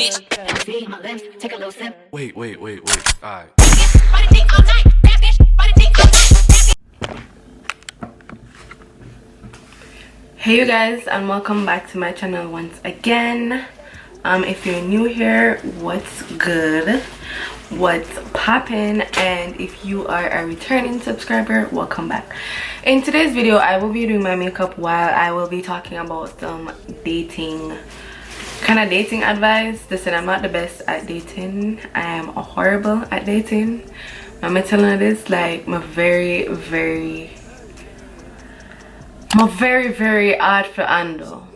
Wait. Alright. Hey you guys, and welcome back to my channel once again. If you're new here, what's good, what's poppin', and if you are a returning subscriber, welcome back. In today's video I will be doing my makeup while I will be talking about some dating advice. Listen, I'm not the best at dating. I am horrible at dating. I'm telling you this, like, I'm very hard to handle.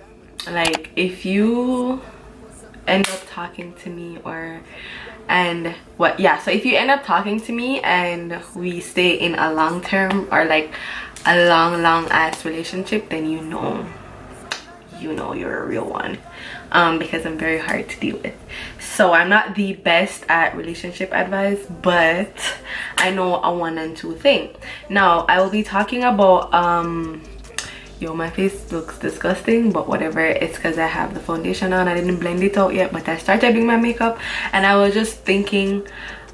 Like, if you end up talking to me if you end up talking to me and we stay in a long-term or like a long ass relationship, then you know you're a real one, because I'm very hard to deal with. So I'm not the best at relationship advice, but I know a 1 and 2 thing. Now I will be talking about yo, my face looks disgusting, but whatever. It's because I have the foundation on. I didn't blend it out yet, but I started doing my makeup and I was just thinking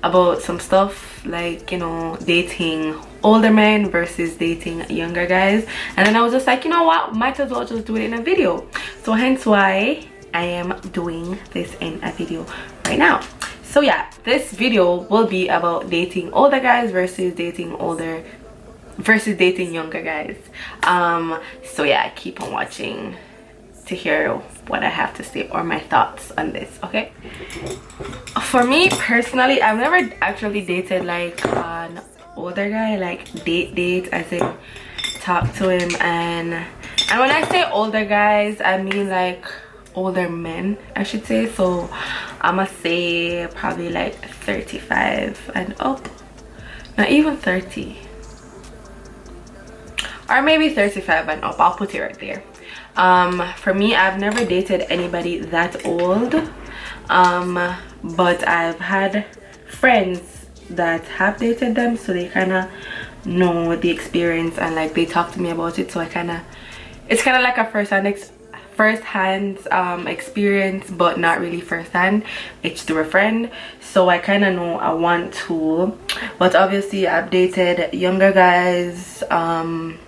about some stuff, like, you know, dating older men versus dating younger guys. And then I was just like, you know what, might as well just do it in a video. So hence why I am doing this in a video right now. So yeah, this video will be about dating older guys versus dating younger guys. So yeah, keep on watching to hear what I have to say or my thoughts on this. Okay, for me personally, I've never actually dated like an older guy, like date as in talk to him. And when I say older guys, I mean like older men, I should say. So I'ma say probably like 35 and up, not even 30, or maybe 35 and up. I'll put it right there. For me, I've never dated anybody that old, but I've had friends that have dated them, so they kind of know the experience and like they talk to me about it. So it's kind of like a first-hand experience, but not really first-hand. It's through a friend, so I kind of know I want to. But obviously I've dated younger guys, and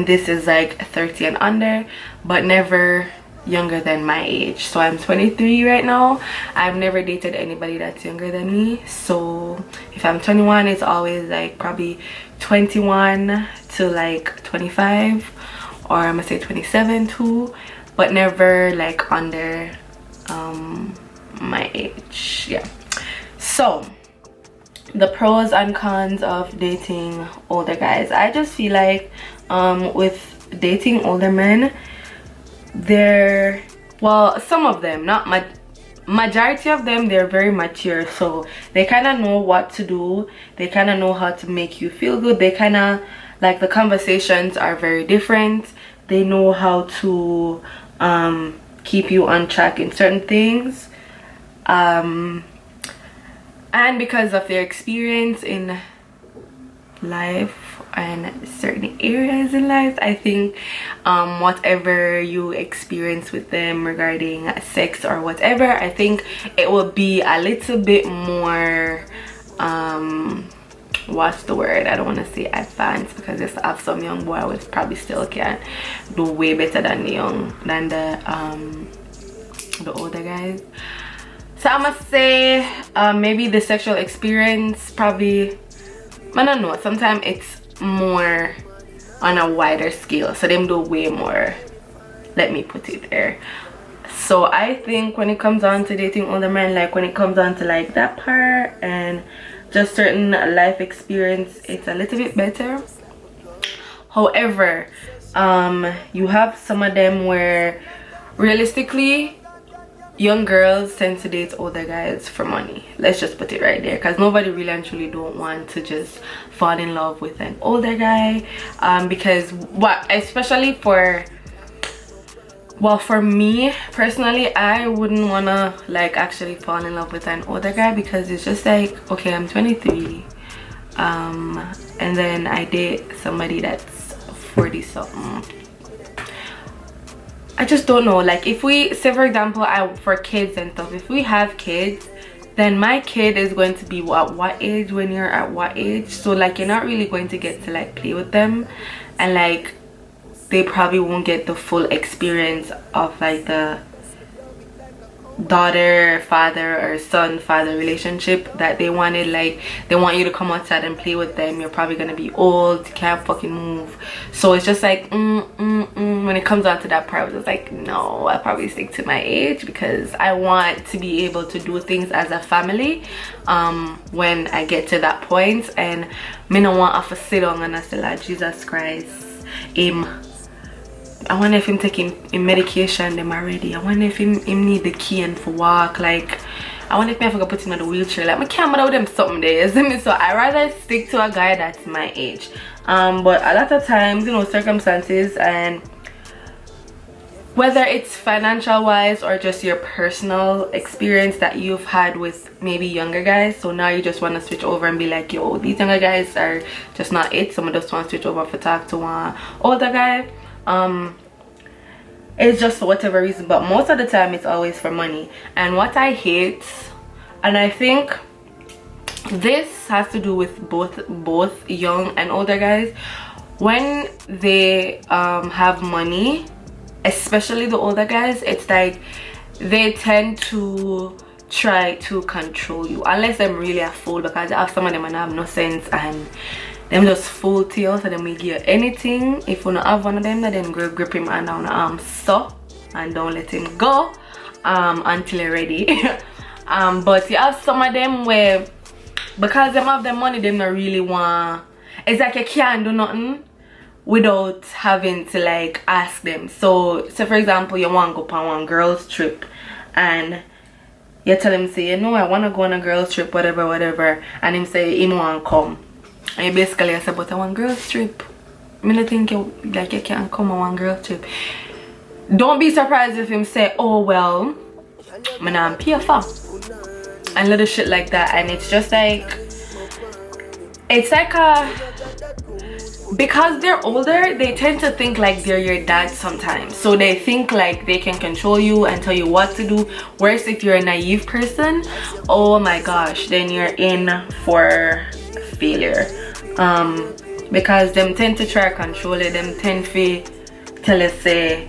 this is like 30 and under, but never younger than my age. So I'm 23 right now. I've never dated anybody that's younger than me. So if I'm 21, it's always like probably 21 to like 25, or I'm gonna say 27 too, but never like under my age. Yeah. So the pros and cons of dating older guys. I just feel like with dating older men, some of them, not majority of them, they're very mature, so they kind of know what to do. They kind of know how to make you feel good. They kind of like, the conversations are very different. They know how to keep you on track in certain things, and because of their experience in life and certain areas in life, I think whatever you experience with them regarding sex or whatever, I think it will be a little bit more what's the word, I don't want to say advanced, because I have some young boy who probably still can do way better than the older guys. So I must say maybe the sexual experience, probably, I don't know, sometimes it's more on a wider scale, so them do way more, let me put it there. So I think when it comes on to dating older men, like when it comes on to like that part and just certain life experience, it's a little bit better. However, you have some of them where realistically young girls tend to date older guys for money. Let's just put it right there, because nobody really and truly don't want to just fall in love with an older guy, because especially for me personally, I wouldn't want to like actually fall in love with an older guy, because it's just like, okay, I'm 23, and then I date somebody that's 40 something. I just don't know. Like, if we say, for example, for kids and stuff, if we have kids, then my kid is going to be at what age when you're at what age. So like, you're not really going to get to like play with them, and like they probably won't get the full experience of like the daughter father or son father relationship that they wanted. Like, they want you to come outside and play with them. You're probably gonna be old, can't fucking move. So it's just like when it comes down to that part, it's like, no, I'll probably stick to my age, because I want to be able to do things as a family when I get to that point. And me no want to sit down and I say, like, Jesus Christ, I wonder if him taking him medication them already. I wonder if him need the key and for walk. Like, I wonder if I have to put him in the wheelchair. Like, I can't bother with them something days. So I rather stick to a guy that's my age. But a lot of times, you know, circumstances, and whether it's financial wise or just your personal experience that you've had with maybe younger guys, so now you just want to switch over and be like, yo, these younger guys are just not it. Someone just want to switch over for talk to one older guy. It's just for whatever reason, but most of the time it's always for money. And what I hate, and I think this has to do with both young and older guys, when they have money, especially the older guys, it's like they tend to try to control you, unless I'm really a fool, because I have some of them and have no sense and them just fool to you, so them will give you anything. If you don't have one of them, then grip him and down the arm so, and don't let him go until you're ready. But you have some of them where, because them have the money, them not really want, it's like you can't do nothing without having to like ask them. So for example, you want to go on one girl's trip and you tell him, say, you know, I want to go on a girl's trip, whatever, and him say him want to come. And you basically say, but I want girl's trip. I don't think you can't come on one girl's trip. Don't be surprised if him say, oh well, I'm not pay for, and little shit like that. And it's just like, it's like because they're older, they tend to think like they're your dad sometimes. So they think like they can control you and tell you what to do. Whereas if you're a naive person, oh my gosh, then you're in for failure. Because them tend to try to control it. Them tend to tell us, say,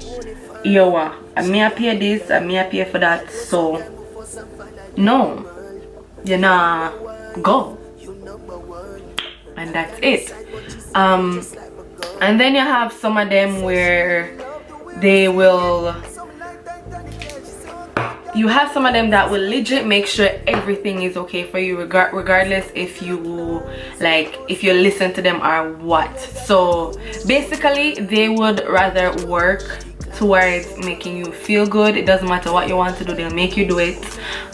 yo, I may pay this, I may pay for that. So no, you nah go, and that's it. And then you have some of them where they will, you have some of them that will legit make sure everything is okay for you, regardless if you like, if you listen to them or what. So basically they would rather work towards making you feel good. It doesn't matter what you want to do, they'll make you do it.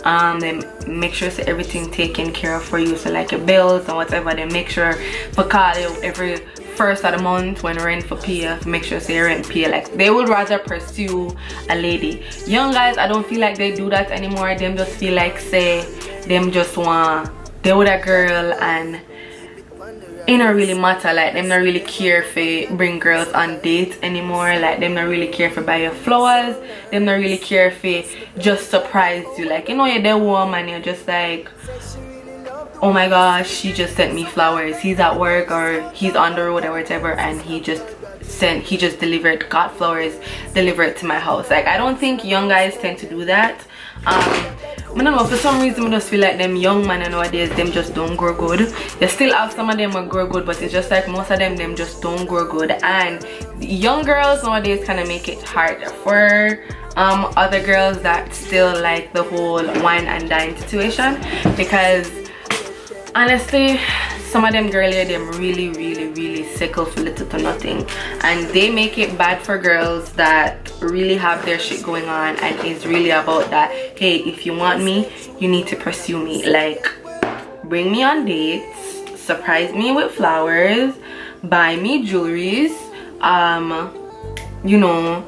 They make sure so everything taken care of for you, so like your bills and whatever, they make sure for call you every first of the month when rent for pay, make sure say rent pay. Like, they would rather pursue a lady. Young guys, I don't feel like they do that anymore. Them just feel like, say, them just want, they with a girl and it don't really matter. Like, them not really care for bring girls on dates anymore. Like, them not really care for buy you flowers. Them not really care for just surprise you. Like, you know, you're there warm and you're just like, oh my gosh, she just sent me flowers. He's at work or he's on the road or whatever, and he just got flowers delivered to my house. Like, I don't think young guys tend to do that. I don't know, for some reason I just feel like them young men nowadays, them just don't grow good. You still have some of them will grow good, but it's just like most of them just don't grow good. And young girls nowadays kind of make it harder for other girls that still like the whole wine and dine situation, because honestly, some of them girls here, them really sickle for little to nothing, and they make it bad for girls that really have their shit going on and is really about that, hey, if you want me, you need to pursue me. Like, bring me on dates, surprise me with flowers, buy me jewelries. You know,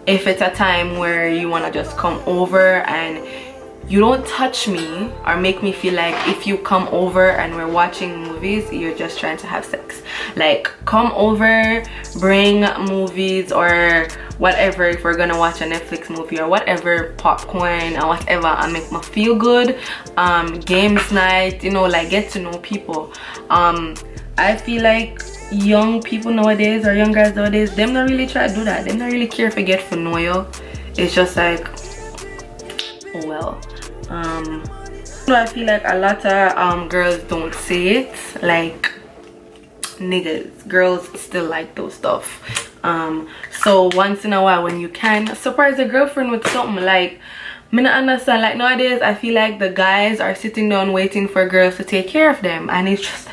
if it's a time where you want to just come over and you don't touch me or make me feel like if you come over and we're watching movies, you're just trying to have sex. Like, come over, bring movies or whatever. If we're gonna watch a Netflix movie or whatever, popcorn or whatever, and make me feel good. Games night, you know, like get to know people. I feel like young people nowadays or young guys nowadays, them not really try to do that. They not really care if they get to know you. It's just like, oh well. So I feel like a lot of girls don't say it, like niggas, girls still like those stuff. So once in a while when you can surprise a girlfriend with something, like, me not understand, like nowadays I feel like the guys are sitting down waiting for girls to take care of them, and it's just,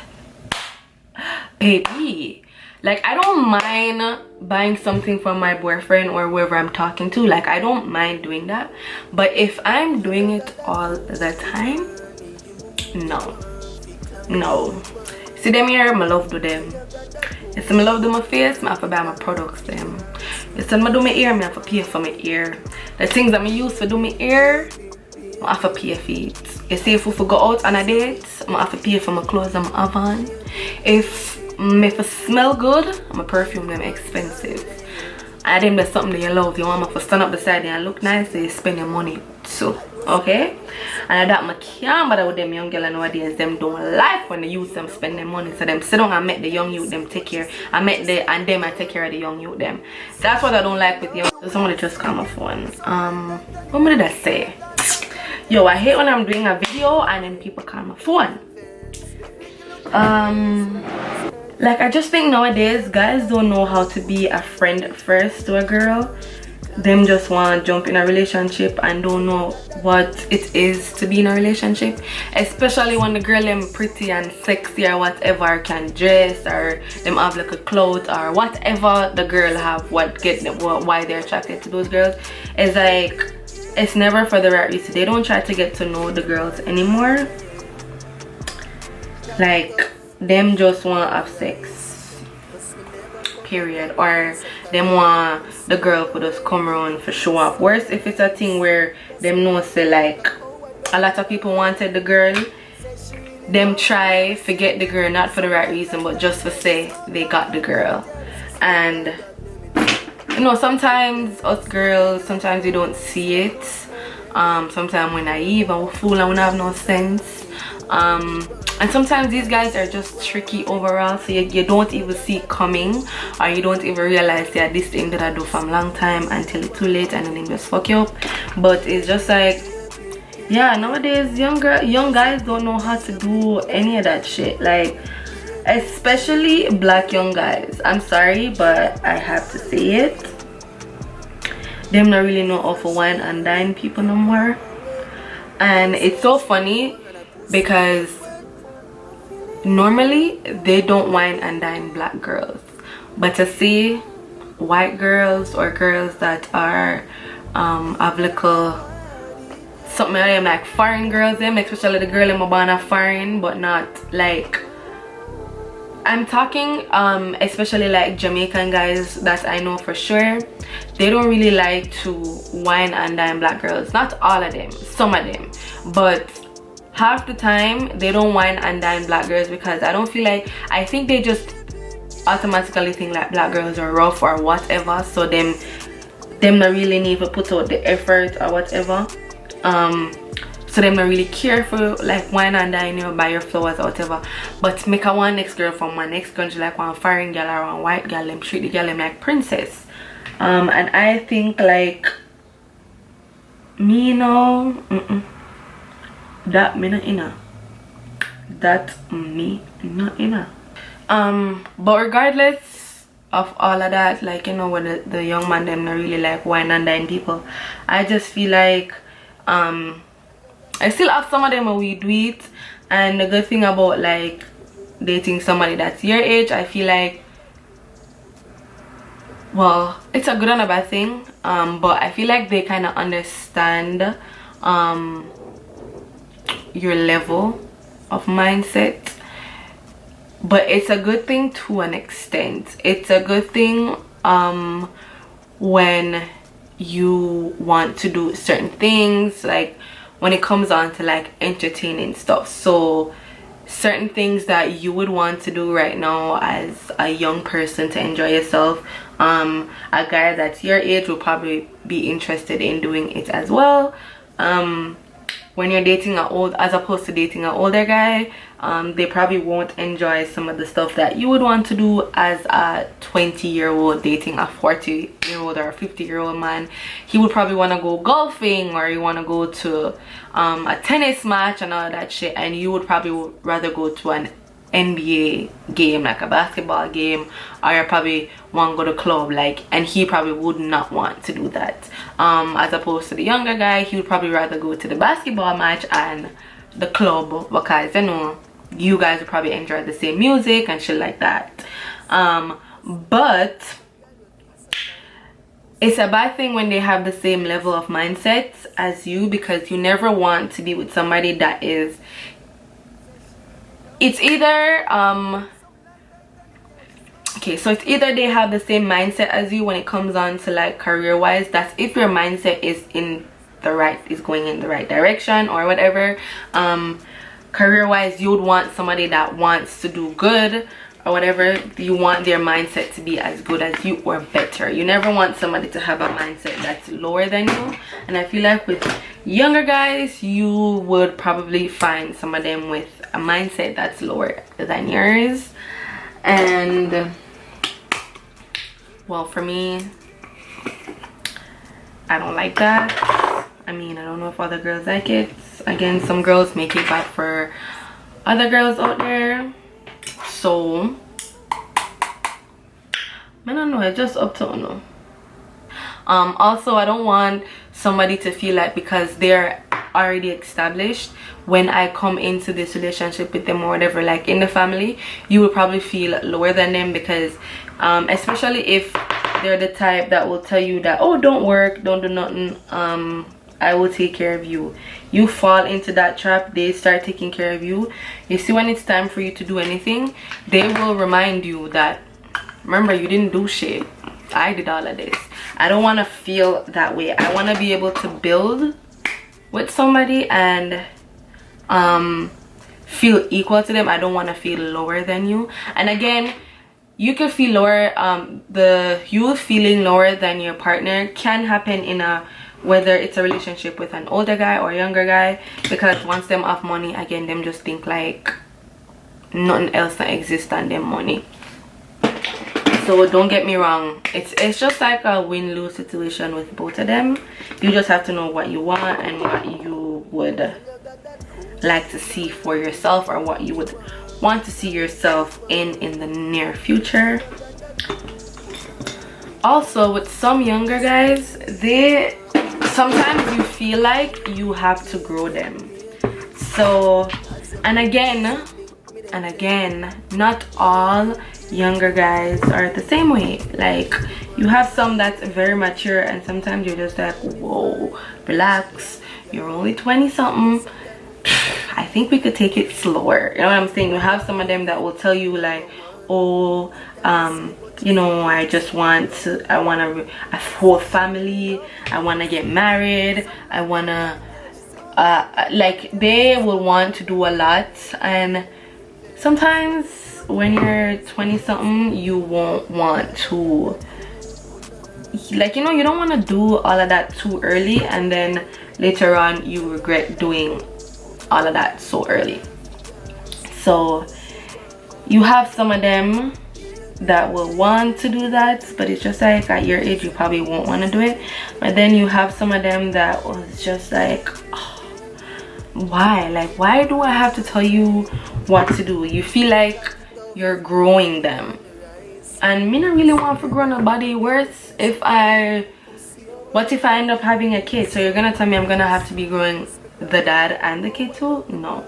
baby, like, I don't mind buying something for my boyfriend or whoever I'm talking to. Like, I don't mind doing that, but if I'm doing it all the time, no. See them here, I love do them. If I love do my face, I have to buy my products them. If I do my ear, I have to pay for my ear. The things that I use to do my ear, I have to pay for it. You see, if we go out on a date, I have to pay for my clothes that I have on. If I smell good, my perfume them expensive. And then there's something that you love, you want me to stand up beside you and look nice, so you spend your money too. Okay? And that I can't bother with them young girls nowadays. Them don't like when the youth them spend their money. So them sit down and make the young youth them take care. I take care of the young youth them. That's what I don't like with young. Somebody just call my phone. What did I say? Yo, I hate when I'm doing a video and then people call my phone. Like, I just think nowadays guys don't know how to be a friend first to a girl. Them just want to jump in a relationship and don't know what it is to be in a relationship, especially when the girl them pretty and sexy or whatever, can dress, or them have like a clothes or whatever the girl have, what get them, why they're attracted to those girls. It's like, it's never for the right reason. They don't try to get to know the girls anymore. Like, them just want to have sex, period. Or them want the girl to just come around for show up. Worse if it's a thing where them know say like a lot of people wanted the girl, them try forget the girl, not for the right reason but just to say they got the girl. And you know, sometimes us girls, sometimes we don't see it. Sometimes we're naive and we're fool and we don't have no sense. And sometimes these guys are just tricky overall, so you don't even see it coming, or you don't even realize, yeah, this thing that I do from a long time until it's too late and then they just fuck you up. But it's just like, yeah, nowadays young guys don't know how to do any of that shit. Like, especially black young guys. I'm sorry, but I have to say it. Them not really know how to wine and dine people no more. And it's so funny because normally they don't wine and dine black girls, but to see white girls or girls that are have little something like foreign girls, them, especially the girl in my born foreign, but not like, I'm talking especially like Jamaican guys that I know for sure, they don't really like to wine and dine black girls. Not all of them, some of them, but half the time they don't wine and dine black girls because I think they just automatically think like black girls are rough or whatever, so them not really need to put out the effort or whatever. So them not really care for like wine and dine you, buy your flowers or whatever. But make a one next girl from my next country, like one foreign girl or one white girl, them treat the girl them like princess. And I think like me, no, that me not inna. That me not inna. But regardless of all of that, like, you know, when the young man them not really like wine and dine people, I just feel like I still have some of them when we do it. And the good thing about like dating somebody that's your age, I feel like, well, it's a good and a bad thing, but I feel like they kind of understand your level of mindset. But it's a good thing to an extent. It's a good thing when you want to do certain things, like when it comes on to like entertaining stuff. So certain things that you would want to do right now as a young person to enjoy yourself, a guy that's your age will probably be interested in doing it as well. When you're dating as opposed to dating an older guy, they probably won't enjoy some of the stuff that you would want to do as a 20-year-old dating a 40-year-old or a 50-year-old man. He would probably want to go golfing, or you want to go to a tennis match and all that shit, and you would probably rather go to an NBA game, like a basketball game, or you probably want to go to club, like, and he probably would not want to do that. As opposed to the younger guy, he would probably rather go to the basketball match and the club, because you know you guys would probably enjoy the same music and shit like that. But it's a bad thing when they have the same level of mindsets as you, because you never want to be with somebody that is, it's either okay, so it's either they have the same mindset as you when it comes on to like career wise. That's if your mindset is going in the right direction or whatever. Career wise, you would want somebody that wants to do good or whatever. You want their mindset to be as good as you or better. You never want somebody to have a mindset that's lower than you. And I feel like with younger guys, you would probably find some of them with a mindset that's lower than yours. And well, for me, I don't like that. I mean, I don't know if other girls like it. Again, some girls make it bad for other girls out there. So I don't know, it's just up to you. Also, I don't want somebody to feel like because they're already established, when I come into this relationship with them or whatever, like in the family, you will probably feel lower than them, because especially if they're the type that will tell you that, oh, don't work, don't do nothing, I will take care of you. You fall into that trap, they start taking care of you. You see, when it's time for you to do anything, they will remind you that, remember, you didn't do shit, I did all of this. I don't want to feel that way. I want to be able to build with somebody and feel equal to them. I don't want to feel lower than you. And again, you can feel lower, you feeling lower than your partner can happen in a, whether it's a relationship with an older guy or a younger guy, because once them have money, again, them just think like nothing else that exists than them money. So don't get me wrong, it's just like a win-lose situation with both of them. You just have to know what you want and what you would like to see for yourself, or what you would want to see yourself in the near future. Also, with some younger guys, sometimes you feel like you have to grow them. So, and again, not all younger guys are the same way. Like, you have some that's very mature, and sometimes you're just like, whoa, relax, you're only 20 something, I think we could take it slower. You know what I'm saying? You have some of them that will tell you like, oh, you know, I want a whole family, I want to get married, I want to like, they will want to do a lot. And sometimes when you're 20 something, you won't want to, like, you know, you don't want to do all of that too early, and then later on you regret doing all of that so early. So you have some of them that will want to do that, but it's just like at your age you probably won't want to do it. But then you have some of them that was just like, oh, why? Like, why do I have to tell you what to do? You feel like you're growing them, and me not really want to grow nobody. Worse what if I end up having a kid? So you're gonna tell me I'm gonna have to be growing the dad and the kid too? No,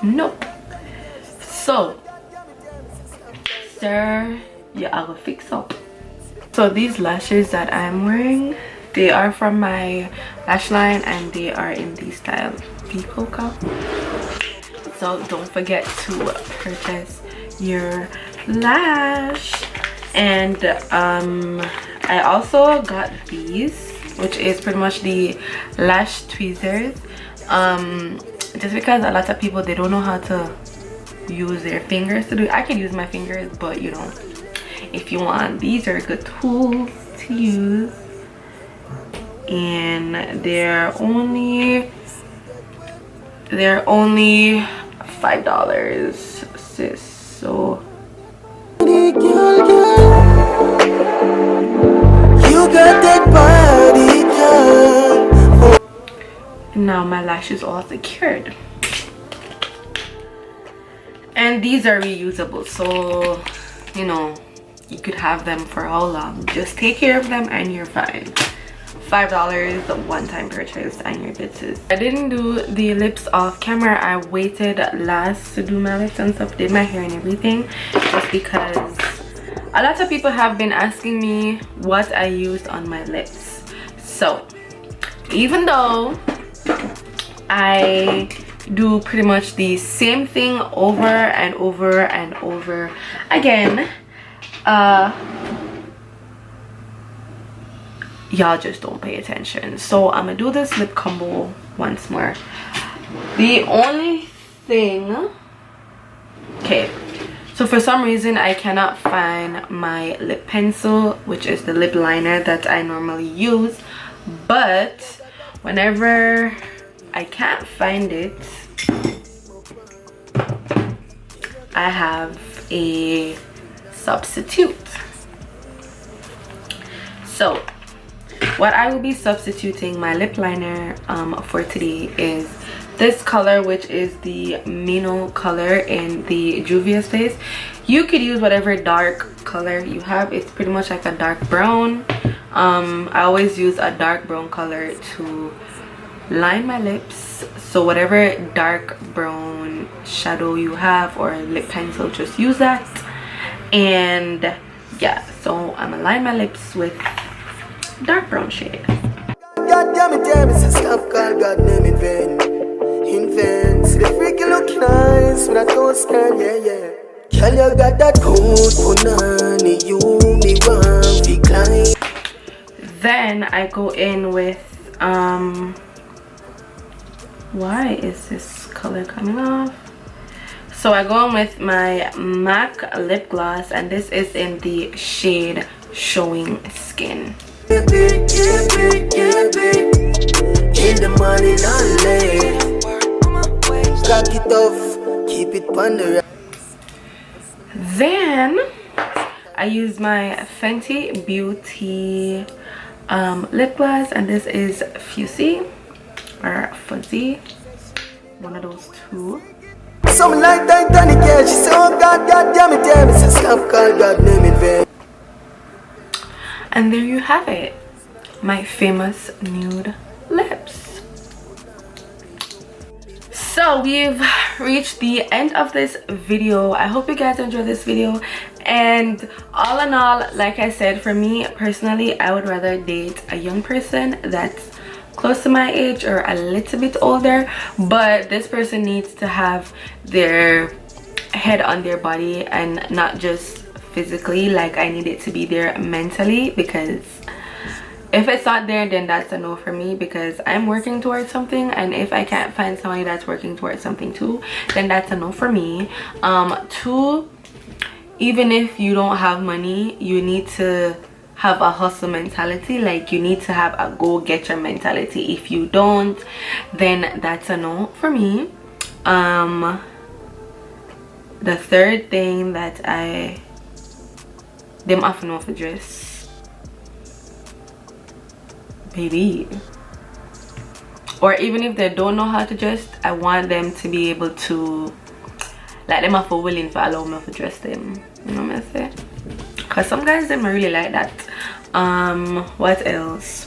nope. So sir, yeah, I will fix up. So these lashes that I'm wearing, they are from my lash line, and they are in the style Peacock. So don't forget to purchase your lash. And I also got these. which is pretty much the lash tweezers. Just because a lot of people, they don't know how to use their fingers to do it. I can use my fingers, but you know, if you want, these are good tools to use, and they're only $5, sis. So you got that body, girl. now my lashes all secured, and these are reusable, so you know, you could have them for how long. Just take care of them and you're fine. $5, one-time purchase, and you're good, sis. I didn't do the lips off camera. I waited last to do my lips and stuff, did my hair and everything, just because a lot of people have been asking me what I used on my lips. So even though I do pretty much the same thing over and over and over again, y'all just don't pay attention. So I'm gonna do this lip combo once more. The only thing, okay, so for some reason I cannot find my lip pencil, which is the lip liner that I normally use, but whenever I can't find it, I have a substitute. So what I will be substituting my lip liner for today is this color, which is the Mino color in the Juvia's Place. You could use whatever dark color you have. It's pretty much like a dark brown. I always use a dark brown color to line my lips, so whatever dark brown shadow you have or lip pencil, just use that. And yeah, so I'm gonna line my lips with dark brown shade. God damn it, stop call God name in vain. In vain, see the freaky looking eyes with a toast can, yeah, yeah. Girl, you got that good punani, you me want decline. Then I go in with why is this color coming off? So I go in with my MAC lip gloss, and this is in the shade Showing Skin. In the morning and late, cock it off, keep it on the right. Then I use my Fenty Beauty lip gloss, and this is Fuzzy or Fuzzy, one of those two. Something like Titanic, yeah. She said, oh God, God damn it, yeah. Mrs. Stop call God name in vain. And there you have it, my famous nude lips. So we've reached the end of this video. I hope you guys enjoyed this video, and all in all, like I said, for me personally, I would rather date a young person that's close to my age or a little bit older, but this person needs to have their head on their body and not just physically. Like, I need it to be there mentally, because if it's not there, then that's a no for me, because I'm working towards something, and if I can't find somebody that's working towards something too, then that's a no for me. Two, even if you don't have money, you need to have a hustle mentality. Like, you need to have a go-getter mentality. If you don't, then that's a no for me. The third thing that them often know for dress, baby, or even if they don't know how to dress, I want them to be able to, like, them have to willing to allow me to dress them, you know what I'm saying? Because some guys, them are really like that. What else?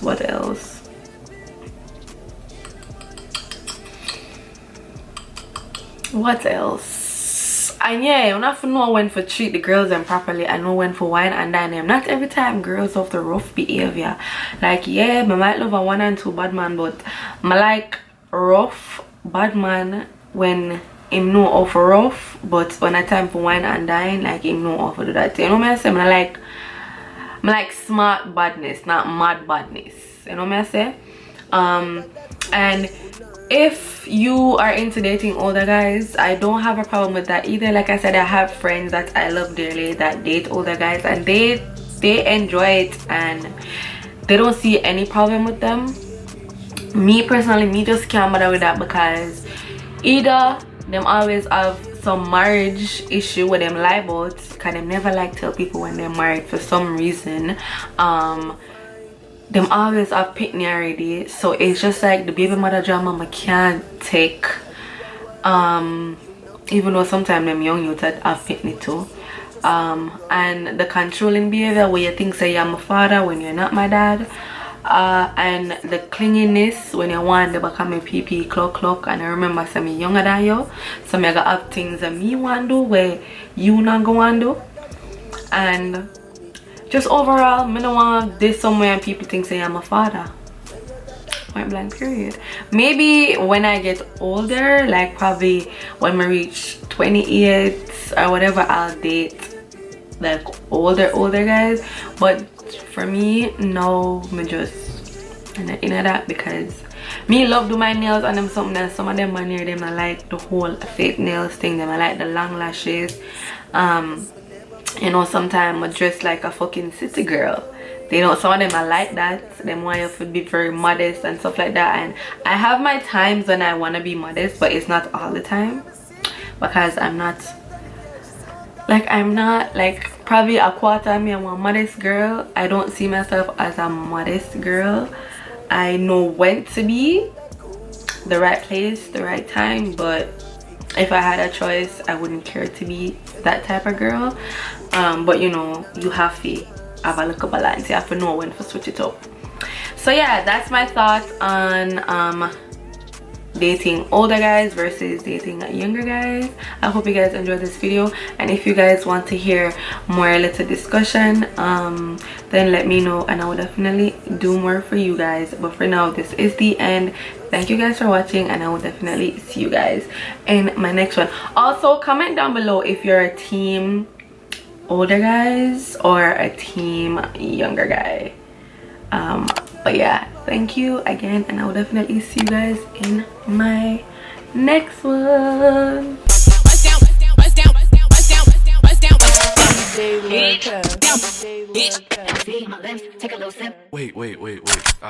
And yeah, you have to know when to treat the girls them properly. I know when to wine and dine them. Not every time girls have the rough behavior. Like, yeah, I might love a 1 and 2 bad man, but I like rough bad man when him know how for rough, but when I time for wine and dine, like, him know how to do that. You know what I'm saying? I like smart badness, not mad badness. you know what I say? And if you are into dating older guys, I don't have a problem with that either. Like I said, I have friends that I love dearly that date older guys, and they enjoy it and they don't see any problem with them. Me personally, me just can't bother with that, because either them always have some marriage issue with them lie about, because them never like tell people when they're married for some reason. Them always have pitney already, so it's just like the baby mother drama I can't take. Even though sometimes them young youth have pitney too. And the controlling behavior where you think say you're my father when you're not my dad. And the clinginess when you want to become a PP clock. And I remember some me younger than you, so I gotta have things that me want to do where you not going to do. And just overall, I don't want this somewhere and people think say I'm a father. Point blank period. Maybe when I get older, like probably when I reach 28 or whatever, I'll date like older guys. But for me, no, me just in that, because me love do my nails and them something else. Some of them are near them I like the whole fake nails thing, them I like the long lashes. You know, sometimes I dress like a fucking city girl. You know, some of them I like that. Them want you to be very modest and stuff like that. And I have my times when I want to be modest, but it's not all the time, because I'm not like probably a quarter of me I'm a modest girl. I don't see myself as a modest girl. I know when to be, the right place, the right time, but if I had a choice, I wouldn't care to be that type of girl. But you know, you have to have a little balance. You have to know when to switch it up. So yeah, that's my thoughts on dating older guys versus dating younger guys. I hope you guys enjoyed this video, and if you guys want to hear more little discussion, then let me know and I will definitely do more for you guys. But for now, this is the end. Thank you guys for watching, and I will definitely see you guys in my next one. Also, comment down below if you're a team older guys or a team younger guy. But yeah, thank you again, and I will definitely see you guys in my next one. Wait.